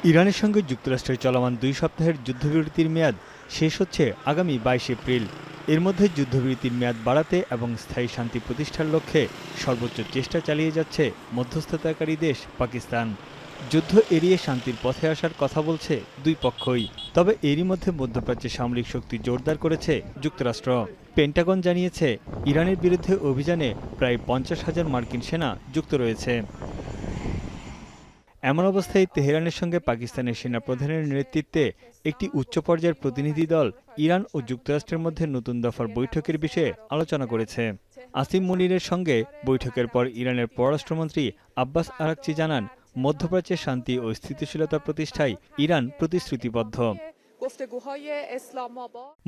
ইরানের সঙ্গে যুক্তরাষ্ট্রের চলমান 2 সপ্তাহের যুদ্ধবিরতির মেয়াদ শেষ হচ্ছে আগামী 22 এপ্রিল। এর মধ্যে যুদ্ধবিরতির মেয়াদ বাড়াতে এবং স্থায়ী শান্তি প্রতিষ্ঠার লক্ষ্যে সর্বোচ্চ চেষ্টা চালিয়ে যাচ্ছে মধ্যস্থতাকারী দেশ পাকিস্তান। যুদ্ধ এড়িয়ে শান্তির পথে আসার কথা বলছে দুই পক্ষই। তবে এরই মধ্যে মধ্যপ্রাচ্যে সামরিক শক্তি জোরদার করেছে যুক্তরাষ্ট্র। পেন্টাগন জানিয়েছে, ইরানের বিরুদ্ধে অভিযানে প্রায় 50,000 মার্কিন সেনা যুক্ত রয়েছে। এমন অবস্থায় তেহরানের সঙ্গে পাকিস্তানের সেনাপ্রধানের নেতৃত্বে একটি উচ্চ পর্যায়ের প্রতিনিধি দল ইরান ও যুক্তরাষ্ট্রের মধ্যে নতুন দফার বৈঠকের বিষয়ে আলোচনা করেছে। আসিম মুনিরের সঙ্গে বৈঠকের পর ইরানের পররাষ্ট্রমন্ত্রী আব্বাস আরাকচি জানান, মধ্যপ্রাচ্যে শান্তি ও স্থিতিশীলতা প্রতিষ্ঠায় ইরান প্রতিশ্রুতিবদ্ধ।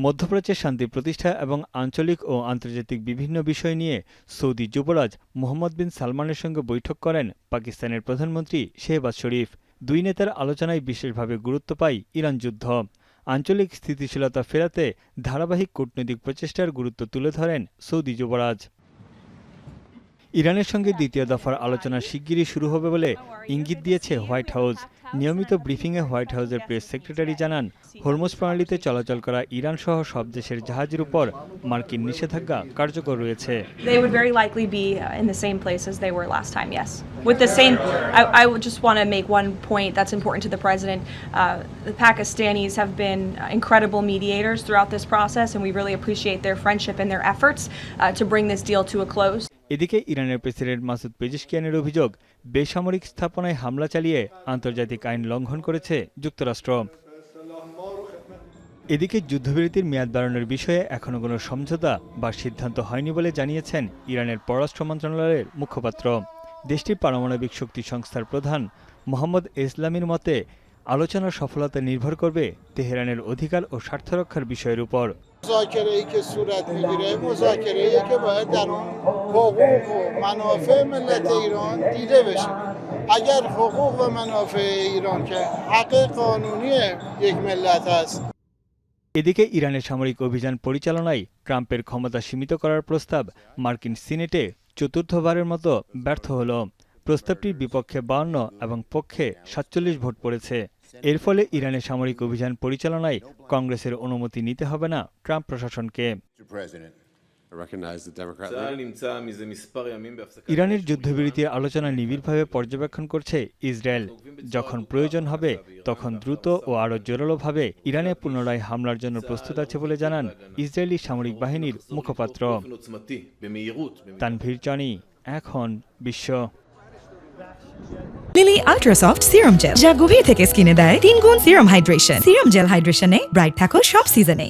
মধ্যপ্রাচ্যে শান্তি প্রতিষ্ঠা এবং আঞ্চলিক ও আন্তর্জাতিক বিভিন্ন বিষয় নিয়ে সৌদি যুবরাজ মোহাম্মদ বিন সালমানের সঙ্গে বৈঠক করেন পাকিস্তানের প্রধানমন্ত্রী শেহবাজ শরীফ। দুই নেতার আলোচনায় বিশেষভাবে গুরুত্ব পায় ইরান যুদ্ধ। আঞ্চলিক স্থিতিশীলতা ফেরাতে ধারাবাহিক কূটনৈতিক প্রচেষ্টার গুরুত্ব তুলে ধরেন সৌদি যুবরাজ। ইরানের সঙ্গে দ্বিতীয় দফার আলোচনা শিগগিরই শুরু হবে বলে ইঙ্গিত দিয়েছে হোয়াইট হাউস। নিয়মিত ব্রিফিংয়ে হোয়াইট হাউসের প্রেস সেক্রেটারি জানান, হরমুজ প্রণালীতে চলাচল করা ইরান সহ সব দেশের জাহাজের উপর মার্কিন নিষেধাজ্ঞা কার্যকর রয়েছে। They would very likely be in the same place as they were last time, yes. With the same, I would just want to make one point that's important to the president. The Pakistanis have been incredible mediators throughout this process, and we really appreciate their friendship and their efforts to bring this deal to a close. এদিকে ইরানের president Masoud পেজেশকিয়ানের অভিযোগ, বেসামরিক স্থাপনায় হামলা চালিয়ে আন্তর্জাতিক আইন লঙ্ঘন করেছে যুক্তরাষ্ট্র। এদিকে যুদ্ধবিরতির মেয়াদ বাড়ানোর বিষয়ে এখনো কোনো সমঝোতা বা সিদ্ধান্ত হয়নি বলে জানিয়েছেন ইরানের পররাষ্ট্র মন্ত্রণালয়ের মুখপাত্র। দেশটির পারমাণবিক শক্তি সংস্থার প্রধান মোহাম্মদ ইসলামির মতে, আলোচনার সফলতা নির্ভর করবে তেহরানের অধিকার ও স্বার্থ রক্ষার বিষয়ের উপর। مذاکره‌ای که صورت میگیره مذاکره‌ایه که باید در اون حقوق و منافع ملت ایران دیده بشه. اگر حقوق و منافع ایران که حق قانونی یک ملت است. এদিকে ইরানের সামরিক অভিযান পরিচালনায় ট্রাম্পের ক্ষমতা সীমিত করার প্রস্তাব মার্কিন সিনেটে চতুর্থবারের মতো ব্যর্থ হল। প্রস্তাবটির বিপক্ষে 52 এবং পক্ষে 47 ভোট পড়েছে। এর ফলে ইরানের সামরিক অভিযান পরিচালনায় কংগ্রেসের অনুমতি নিতে হবে না ট্রাম্প প্রশাসনকে। ইরানের যুদ্ধবিরতির আলোচনা নিবিড়ভাবে পর্যবেক্ষণ করছে ইসরায়েল। যখন প্রয়োজন হবে তখন দ্রুত ও আরও জোরালোভাবে ইরানে পুনরায় হামলার জন্য প্রস্তুত আছে বলে জানান ইসরায়েলি সামরিক বাহিনীর মুখপাত্র। তানভীর জানি, এখন বিশ্ব। Lily ultra soft serum gel, যা গভীর থেকে স্কিনে দেয় 3 গুণ সিরাম হাইড্রেশন। সিরাম জেল হাইড্রেশনে ব্রাইট থাকো সব সিজনে।